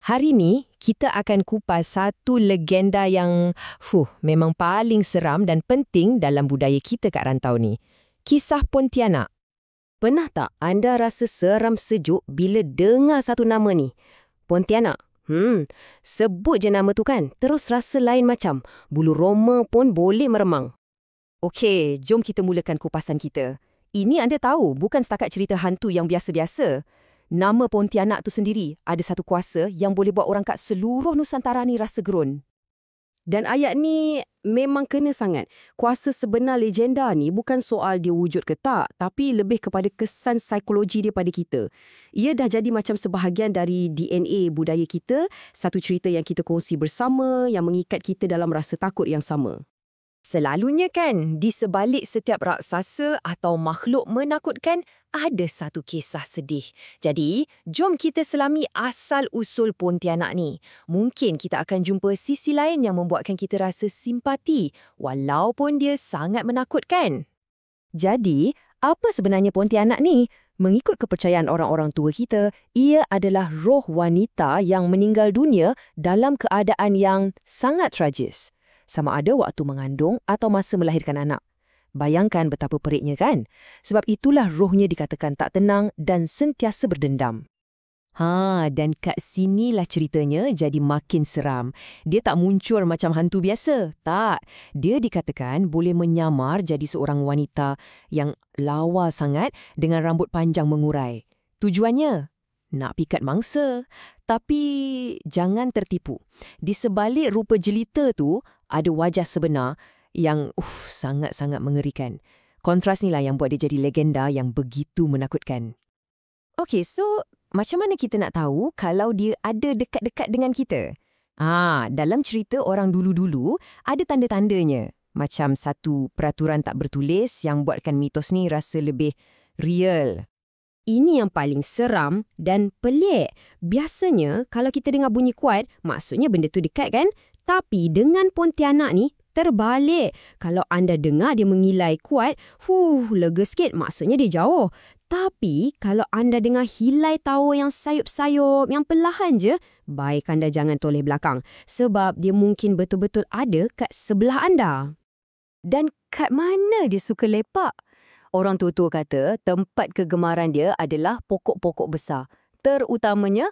Hari ni, kita akan kupas satu legenda yang memang paling seram dan penting dalam budaya kita kat rantau ni. Kisah Pontianak. Pernah tak anda rasa seram sejuk bila dengar satu nama ni? Pontianak. Sebut je nama tu kan, terus rasa lain macam. Bulu roma pun boleh meremang. Okey, jom kita mulakan kupasan kita. Ini anda tahu, bukan setakat cerita hantu yang biasa-biasa. Nama Pontianak tu sendiri ada satu kuasa yang boleh buat orang kat seluruh Nusantara ni rasa gerun. Dan ayat ni memang kena sangat. Kuasa sebenar legenda ni bukan soal dia wujud ke tak, tapi lebih kepada kesan psikologi dia pada kita. Ia dah jadi macam sebahagian dari DNA budaya kita, satu cerita yang kita kongsi bersama, yang mengikat kita dalam rasa takut yang sama. Selalunya kan, di sebalik setiap raksasa atau makhluk menakutkan, ada satu kisah sedih. Jadi, jom kita selami asal-usul Pontianak ni. Mungkin kita akan jumpa sisi lain yang membuatkan kita rasa simpati, walaupun dia sangat menakutkan. Jadi, apa sebenarnya Pontianak ni? Mengikut kepercayaan orang-orang tua kita, ia adalah roh wanita yang meninggal dunia dalam keadaan yang sangat tragis. Sama ada waktu mengandung atau masa melahirkan anak. Bayangkan betapa periknya kan? Sebab itulah rohnya dikatakan tak tenang dan sentiasa berdendam. Dan kat sinilah ceritanya jadi makin seram. Dia tak muncul macam hantu biasa. Tak. Dia dikatakan boleh menyamar jadi seorang wanita yang lawa sangat dengan rambut panjang mengurai. Tujuannya? Nak pikat mangsa. Tapi jangan tertipu. Di sebalik rupa jelita tu, ada wajah sebenar yang sangat-sangat mengerikan. Kontras inilah yang buat dia jadi legenda yang begitu menakutkan. Okey, so macam mana kita nak tahu kalau dia ada dekat-dekat dengan kita? Dalam cerita orang dulu-dulu, ada tanda-tandanya. Macam satu peraturan tak bertulis yang buatkan mitos ni rasa lebih real. Ini yang paling seram dan pelik. Biasanya, kalau kita dengar bunyi kuat, maksudnya benda tu dekat kan? Tapi dengan Pontianak ni, terbalik. Kalau anda dengar dia mengilai kuat, lega sikit, maksudnya dia jauh. Tapi, kalau anda dengar hilai tawa yang sayup-sayup, yang perlahan je, baik anda jangan toleh belakang. Sebab dia mungkin betul-betul ada kat sebelah anda. Dan kat mana dia suka lepak? Orang tua-tua kata tempat kegemaran dia adalah pokok-pokok besar. Terutamanya,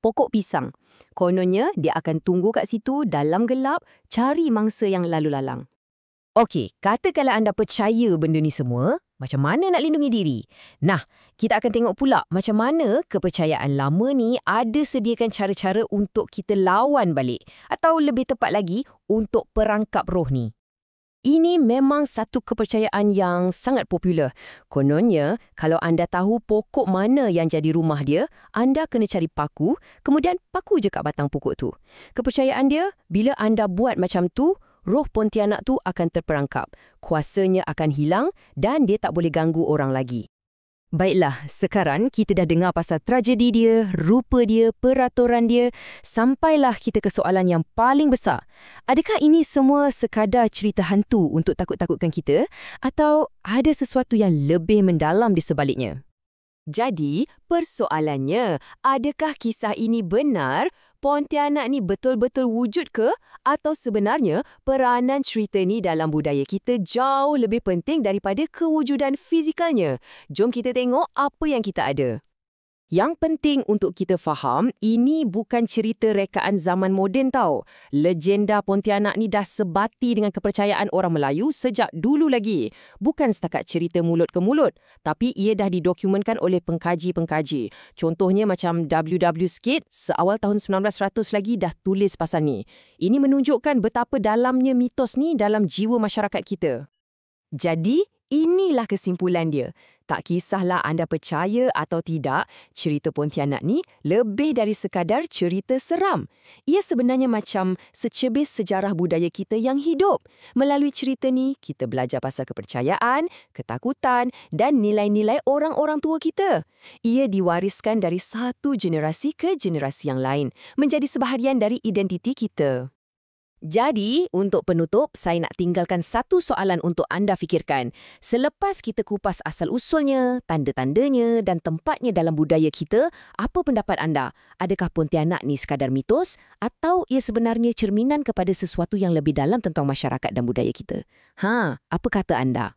pokok pisang. Kononnya, dia akan tunggu kat situ dalam gelap, cari mangsa yang lalu lalang. Okey, katakanlah anda percaya benda ni semua, macam mana nak lindungi diri? Nah, kita akan tengok pula macam mana kepercayaan lama ni ada sediakan cara-cara untuk kita lawan balik. Atau lebih tepat lagi, untuk perangkap roh ni. Ini memang satu kepercayaan yang sangat popular. Kononnya, kalau anda tahu pokok mana yang jadi rumah dia, anda kena cari paku, kemudian paku je kat batang pokok tu. Kepercayaan dia, bila anda buat macam tu, roh Pontianak tu akan terperangkap. Kuasanya akan hilang dan dia tak boleh ganggu orang lagi. Baiklah, sekarang kita dah dengar pasal tragedi dia, rupa dia, peraturan dia, sampailah kita ke soalan yang paling besar. Adakah ini semua sekadar cerita hantu untuk takut-takutkan kita atau ada sesuatu yang lebih mendalam di sebaliknya? Jadi, persoalannya, adakah kisah ini benar? Pontianak ni betul-betul wujud ke? Atau sebenarnya peranan cerita ni dalam budaya kita jauh lebih penting daripada kewujudan fizikalnya? Jom kita tengok apa yang kita ada. Yang penting untuk kita faham, ini bukan cerita rekaan zaman moden tau. Legenda Pontianak ni dah sebati dengan kepercayaan orang Melayu sejak dulu lagi. Bukan setakat cerita mulut ke mulut, tapi ia dah didokumentkan oleh pengkaji-pengkaji. Contohnya macam W.W. Skid, seawal tahun 1900 lagi dah tulis pasal ni. Ini menunjukkan betapa dalamnya mitos ni dalam jiwa masyarakat kita. Jadi, inilah kesimpulan dia. Tak kisahlah anda percaya atau tidak, cerita Pontianak ni lebih dari sekadar cerita seram. Ia sebenarnya macam secebis sejarah budaya kita yang hidup. Melalui cerita ni, kita belajar pasal kepercayaan, ketakutan dan nilai-nilai orang-orang tua kita. Ia diwariskan dari satu generasi ke generasi yang lain, menjadi sebahagian dari identiti kita. Jadi, untuk penutup, saya nak tinggalkan satu soalan untuk anda fikirkan. Selepas kita kupas asal-usulnya, tanda-tandanya dan tempatnya dalam budaya kita, apa pendapat anda? Adakah Pontianak ni sekadar mitos atau ia sebenarnya cerminan kepada sesuatu yang lebih dalam tentang masyarakat dan budaya kita? Apa kata anda?